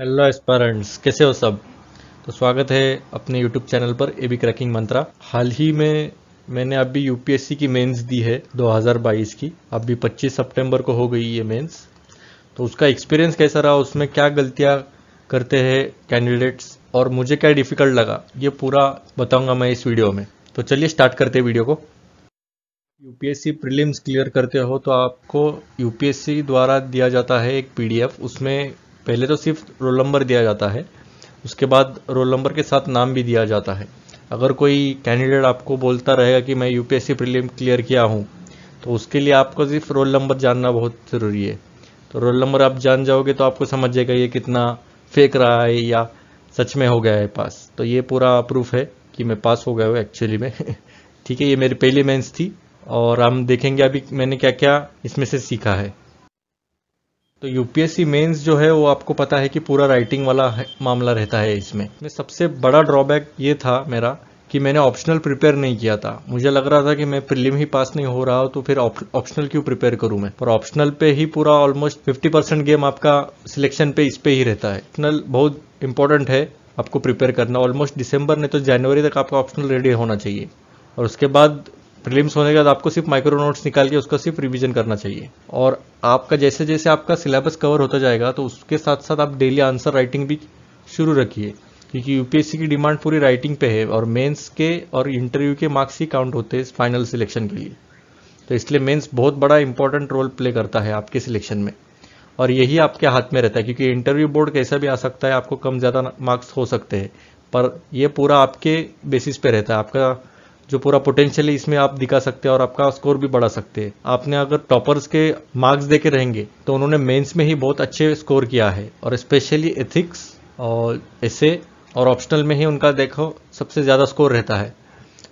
Hello aspirants, कैसे हो सब। तो स्वागत है अपने यूट्यूब चैनल पर एबी क्रैकिंग मंत्रा। हाल ही में मैंने अभी यूपीएससी की मेंस दी है 2022 की। अभी 25 सितंबर को हो गई ये मेंस। तो उसका एक्सपीरियंस कैसा रहा, उसमें क्या गलतियां करते हैं कैंडिडेट्स और मुझे क्या डिफिकल्ट लगा, ये पूरा बताऊंगा मैं इस वीडियो में। तो चलिए स्टार्ट करते हैं वीडियो को। यूपीएससी प्रीलिम्स क्लियर करते हो तो आपको यूपीएससी द्वारा दिया जाता है एक पीडीएफ। उसमें पहले तो सिर्फ रोल नंबर दिया जाता है, उसके बाद रोल नंबर के साथ नाम भी दिया जाता है। अगर कोई कैंडिडेट आपको बोलता रहेगा कि मैं यूपीएससी प्रीलिम क्लियर किया हूँ, तो उसके लिए आपको सिर्फ रोल नंबर जानना बहुत ज़रूरी है। तो रोल नंबर आप जान जाओगे तो आपको समझ जाएगा ये कितना फेक रहा है या सच में हो गया है पास। तो ये पूरा प्रूफ है कि मैं पास हो गया हूँ एक्चुअली में। ठीक है, ये मेरी पहली मेंस थी और हम देखेंगे अभी मैंने क्या क्या इसमें से सीखा है। तो यूपीएससी मेंस जो है वो आपको पता है कि पूरा राइटिंग वाला मामला रहता है। इसमें सबसे बड़ा ड्रॉबैक ये था मेरा कि मैंने ऑप्शनल प्रिपेयर नहीं किया था। मुझे लग रहा था कि मैं प्रीलिम ही पास नहीं हो रहा हूँ तो फिर ऑप्शनल क्यों प्रिपेयर करूँ मैं। पर ऑप्शनल पे ही पूरा ऑलमोस्ट 50% गेम आपका सिलेक्शन पे इस पे ही रहता है। ऑप्शनल बहुत इंपॉर्टेंट है आपको प्रिपेयर करना। ऑलमोस्ट दिसंबर नहीं तो जनवरी तक आपका ऑप्शनल रेडी होना चाहिए और उसके बाद प्रीलिम्स होने के बाद आपको सिर्फ माइक्रो नोट्स निकाल के उसका सिर्फ रिवीजन करना चाहिए। और आपका जैसे जैसे आपका सिलेबस कवर होता जाएगा तो उसके साथ साथ आप डेली आंसर राइटिंग भी शुरू रखिए, क्योंकि यूपीएससी की डिमांड पूरी राइटिंग पे है और मेंस के और इंटरव्यू के मार्क्स ही काउंट होते हैं फाइनल सिलेक्शन के लिए। तो इसलिए मेंस बहुत बड़ा इंपॉर्टेंट रोल प्ले करता है आपके सिलेक्शन में और यही आपके हाथ में रहता है, क्योंकि इंटरव्यू बोर्ड कैसा भी आ सकता है, आपको कम ज़्यादा मार्क्स हो सकते हैं, पर यह पूरा आपके बेसिस पे रहता है। आपका जो पूरा पोटेंशियल है इसमें आप दिखा सकते हैं और आपका स्कोर भी बढ़ा सकते हैं। आपने अगर टॉपर्स के मार्क्स देके रहेंगे तो उन्होंने मेंस में ही बहुत अच्छे स्कोर किया है और स्पेशली एथिक्स और एसे और ऑप्शनल में ही उनका देखो सबसे ज़्यादा स्कोर रहता है।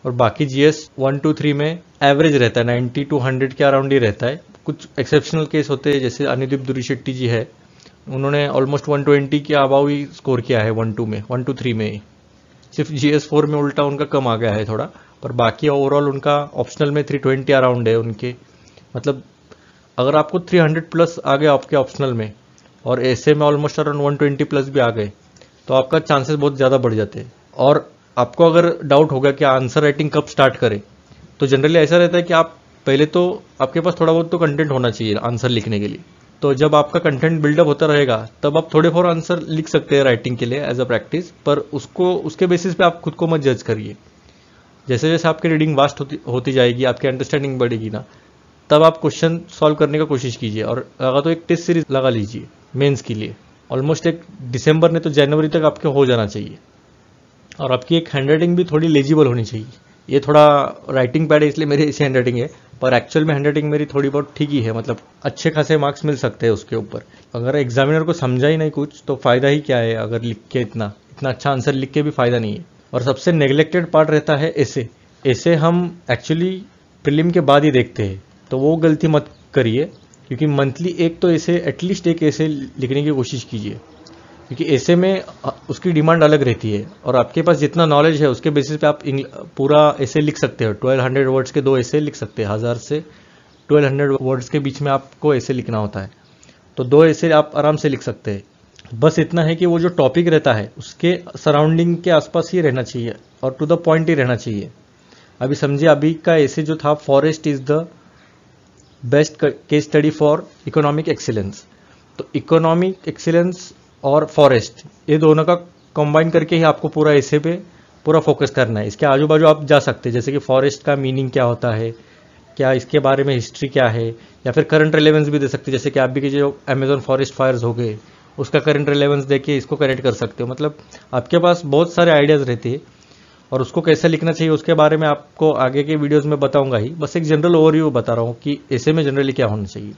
और बाकी जीएस 1 2 3 में एवरेज रहता है, 90 to 100 के अराउंड ही रहता है। कुछ एक्सेप्शनल केस होते हैं, जैसे अनुदीप दुरीशेट्टी जी है, उन्होंने ऑलमोस्ट 120 के अबाव ही स्कोर किया है 1 2 3 में ही। सिर्फ जीएस 4 में उल्टा उनका कम आ गया है थोड़ा, पर बाकी ओवरऑल उनका ऑप्शनल में 320 अराउंड है उनके। मतलब अगर आपको 300 प्लस आ गया आपके ऑप्शनल में और ऐसे में ऑलमोस्ट अराउंड 120 प्लस भी आ गए तो आपका चांसेस बहुत ज़्यादा बढ़ जाते हैं। और आपको अगर डाउट होगा कि आंसर राइटिंग कब स्टार्ट करें, तो जनरली ऐसा रहता है कि आप पहले तो आपके पास थोड़ा बहुत तो कंटेंट होना चाहिए आंसर लिखने के लिए। तो जब आपका कंटेंट बिल्डअप होता रहेगा तब आप थोड़े फोर आंसर लिख सकते हैं राइटिंग के लिए एज अ प्रैक्टिस, पर उसके बेसिस पे आप खुद को मत जज करिए। जैसे जैसे आपकी रीडिंग वास्ट होती जाएगी, आपकी अंडरस्टैंडिंग बढ़ेगी ना, तब आप क्वेश्चन सॉल्व करने का कोशिश कीजिए। और लगा तो एक टेस्ट सीरीज लगा लीजिए मेंस के लिए। ऑलमोस्ट एक दिसंबर ने तो जनवरी तक आपके हो जाना चाहिए। और आपकी एक हैंडराइटिंग भी थोड़ी लेजिबल होनी चाहिए। ये थोड़ा राइटिंग पैड है इसलिए मेरी ऐसी हैंडराइटिंग है, पर एक्चुअल में हैंडराइटिंग मेरी थोड़ी बहुत ठीक ही है। मतलब अच्छे खासे मार्क्स मिल सकते हैं उसके ऊपर। अगर एग्जामिनर को समझा ही नहीं कुछ तो फायदा ही क्या है, अगर लिख के इतना इतना अच्छा आंसर लिख के भी फायदा नहीं है। और सबसे नेग्लेक्टेड पार्ट रहता है ऐसे हम एक्चुअली प्रीलिम के बाद ही देखते हैं, तो वो गलती मत करिए। क्योंकि मंथली एक तो ऐसे एटलीस्ट एक ऐसे लिखने की कोशिश कीजिए, क्योंकि ऐसे में उसकी डिमांड अलग रहती है और आपके पास जितना नॉलेज है उसके बेसिस पे आप पूरा ऐसे लिख सकते हो। 1200 वर्ड्स के 2 ऐसे लिख सकते हैं। 1000 से 1200 वर्ड्स के बीच में आपको ऐसे लिखना होता है, तो 2 ऐसे आप आराम से लिख सकते हैं। बस इतना है कि वो जो टॉपिक रहता है उसके सराउंडिंग के आसपास ही रहना चाहिए और टू द पॉइंट ही रहना चाहिए। अभी समझिए, अभी का ऐसे जो था, forest is the best case study for economic excellence. तो इकोनॉमिक एक्सीलेंस और फॉरेस्ट, ये दोनों का कंबाइन करके ही आपको पूरा ऐसे पे पूरा फोकस करना है। इसके आजू बाजू आप जा सकते हैं, जैसे कि फॉरेस्ट का मीनिंग क्या होता है, क्या इसके बारे में हिस्ट्री क्या है, या फिर करंट रिलेवेंस भी दे सकते हैं। जैसे कि अभी के जो अमेजोन फॉरेस्ट फायर्स हो गए उसका करंट रिलेवेंस देके इसको कनेक्ट कर सकते हो। मतलब आपके पास बहुत सारे आइडियाज रहते हैं और उसको कैसे लिखना चाहिए उसके बारे में आपको आगे के वीडियोस में बताऊंगा ही। बस एक जनरल ओवरव्यू बता रहा हूँ कि ऐसे में जनरली क्या होना चाहिए।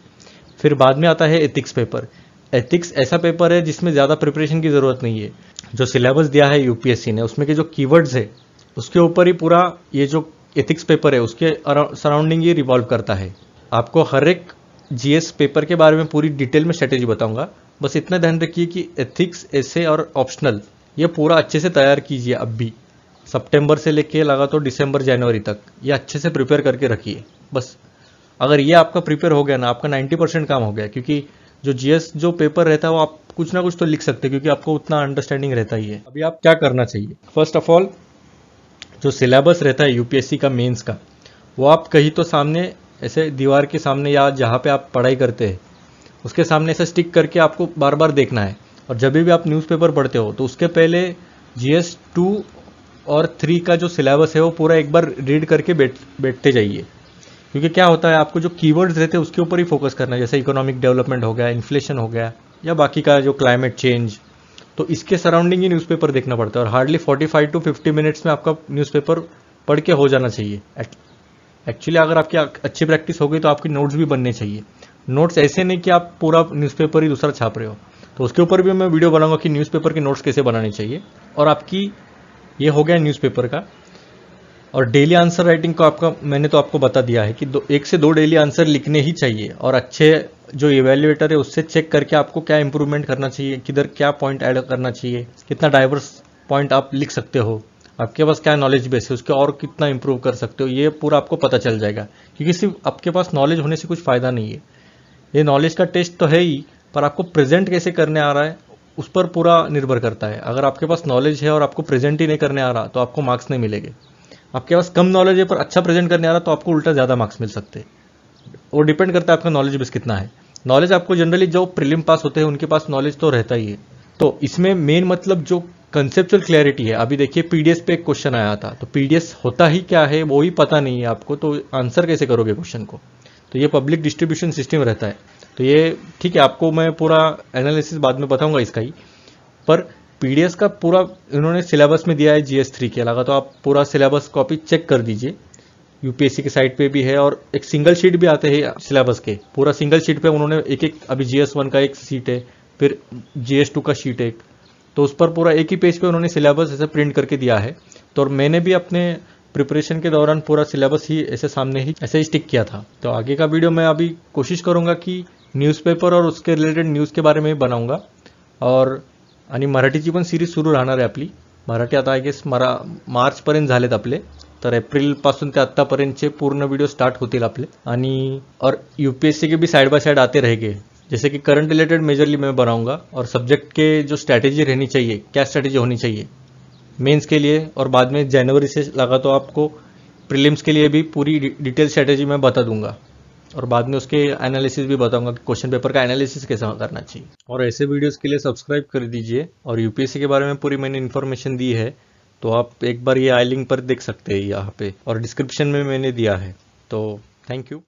फिर बाद में आता है एथिक्स पेपर। एथिक्स ऐसा पेपर है जिसमें ज़्यादा प्रिपरेशन की ज़रूरत नहीं है। जो सिलेबस दिया है यूपीएससी ने उसमें के जो कीवर्ड्स है उसके ऊपर ही पूरा ये जो एथिक्स पेपर है उसके सराउंडिंग ही रिवॉल्व करता है। आपको हर एक जीएस पेपर के बारे में पूरी डिटेल में स्ट्रेटेजी बताऊंगा। बस इतना ध्यान रखिए कि एथिक्स, एसे और ऑप्शनल ये पूरा अच्छे से तैयार कीजिए। अब भी सितंबर से लेके लगा तो दिसंबर जनवरी तक ये अच्छे से प्रिपेयर करके रखिए। बस अगर ये आपका प्रिपेयर हो गया ना, आपका 90% काम हो गया। क्योंकि जो जीएस जो पेपर रहता है वो आप कुछ ना कुछ तो लिख सकते हैं, क्योंकि आपको उतना अंडरस्टैंडिंग रहता ही है। अभी आप क्या करना चाहिए, फर्स्ट ऑफ ऑल जो सिलेबस रहता है यूपीएससी का मेंस का, वो आप कहीं तो सामने ऐसे दीवार के सामने या जहाँ पे आप पढ़ाई करते हैं उसके सामने ऐसे स्टिक करके आपको बार बार देखना है। और जब भी आप न्यूज़पेपर पढ़ते हो तो उसके पहले GS 2 और 3 का जो सिलेबस है वो पूरा एक बार रीड करके बैठते जाइए। क्योंकि क्या होता है, आपको जो कीवर्ड्स रहते हैं उसके ऊपर ही फोकस करना है, जैसे इकोनॉमिक डेवलपमेंट हो गया, इन्फ्लेशन हो गया, या बाकी का जो क्लाइमेट चेंज, तो इसके सराउंडिंग ही न्यूज़पेपर देखना पड़ता है। और हार्डली 45 to 50 मिनट्स में आपका न्यूज़पेपर पढ़ के हो जाना चाहिए। एक्चुअली अगर आपकी अच्छी प्रैक्टिस हो गई तो आपकी नोट्स भी बनने चाहिए। नोट्स ऐसे नहीं कि आप पूरा न्यूज़पेपर ही दूसरा छाप रहे हो, तो उसके ऊपर भी मैं वीडियो बनाऊंगा कि न्यूज़पेपर के नोट्स कैसे बनाने चाहिए। और आपकी ये हो गया न्यूज़पेपर का। और डेली आंसर राइटिंग को मैंने तो आपको बता दिया है कि 1 से 2 डेली आंसर लिखने ही चाहिए। और अच्छे जो इवेल्युएटर है उससे चेक करके आपको क्या इंप्रूवमेंट करना चाहिए, किधर क्या पॉइंट ऐड करना चाहिए, कितना डाइवर्स पॉइंट आप लिख सकते हो, आपके पास क्या नॉलेज बेस है, उसके और कितना इंप्रूव कर सकते हो, ये पूरा आपको पता चल जाएगा। क्योंकि सिर्फ आपके पास नॉलेज होने से कुछ फायदा नहीं है। ये नॉलेज का टेस्ट तो है ही, पर आपको प्रेजेंट कैसे करने आ रहा है उस पर पूरा निर्भर करता है। अगर आपके पास नॉलेज है और आपको प्रेजेंट ही नहीं करने आ रहा तो आपको मार्क्स नहीं मिलेंगे। आपके पास कम नॉलेज है पर अच्छा प्रेजेंट करने आ रहा तो आपको उल्टा ज़्यादा मार्क्स मिल सकते हैं। वो डिपेंड करता है आपका नॉलेज बेस कितना है। नॉलेज आपको जनरली जो प्रीलिम पास होते हैं उनके पास नॉलेज तो रहता ही है। तो इसमें मेन मतलब जो कंसेप्चुअल क्लैरिटी है। अभी देखिए पीडीएस पे एक क्वेश्चन आया था, तो पीडीएस होता ही क्या है वो ही पता नहीं है आपको, तो आंसर कैसे करोगे क्वेश्चन को। तो ये पब्लिक डिस्ट्रीब्यूशन सिस्टम रहता है। तो ये ठीक है, आपको मैं पूरा एनालिसिस बाद में बताऊंगा इसका ही। पर पीडीएस का पूरा इन्होंने सिलेबस में दिया है GS 3 के अलावा, तो आप पूरा सिलेबस कॉपी चेक कर दीजिए। यूपीएससी की साइट पे भी है और एक सिंगल शीट भी आते हैं सिलेबस के। पूरा सिंगल शीट पे उन्होंने एक अभी GS 1 का एक शीट है, फिर GS 2 का शीट है, तो उस पर पूरा एक ही पेज पे उन्होंने सिलेबस ऐसे प्रिंट करके दिया है। तो और मैंने भी अपने प्रिपरेशन के दौरान पूरा सिलेबस ही ऐसे सामने ही ऐसे ही स्टिक किया था। तो आगे का वीडियो मैं अभी कोशिश करूंगा कि न्यूज़पेपर और उसके रिलेटेड न्यूज़ के बारे में बनाऊंगा। और आणि मराठीची पण सिरीज सुरू राहणार आहे आपली। मराठी आता आय गेस मार्चपर्यंत झालेत आपले, तर एप्रिलपासून ते आत्तापर्यंतचे पूर्ण व्हिडिओ स्टार्ट होतील आपले। आणि और यूपीएससी के भी साइड बाय साइड आते रहेंगे, जैसे कि करंट रिलेटेड मेजरली मैं बनाऊंगा। और सब्जेक्ट के जो स्ट्रैटेजी रहनी चाहिए, क्या स्ट्रैटेजी होनी चाहिए मेंस के लिए, और बाद में जनवरी से लगा तो आपको प्रीलिम्स के लिए भी पूरी डिटेल स्ट्रैटेजी मैं बता दूंगा। और बाद में उसके एनालिसिस भी बताऊंगा कि क्वेश्चन पेपर का एनालिसिस कैसे करना चाहिए। और ऐसे वीडियोस के लिए सब्सक्राइब कर दीजिए। और यूपीएससी के बारे में पूरी मैंने इन्फॉर्मेशन दी है, तो आप एक बार ये आई लिंक पर देख सकते हैं यहाँ पे, और डिस्क्रिप्शन में मैंने दिया है। तो थैंक यू।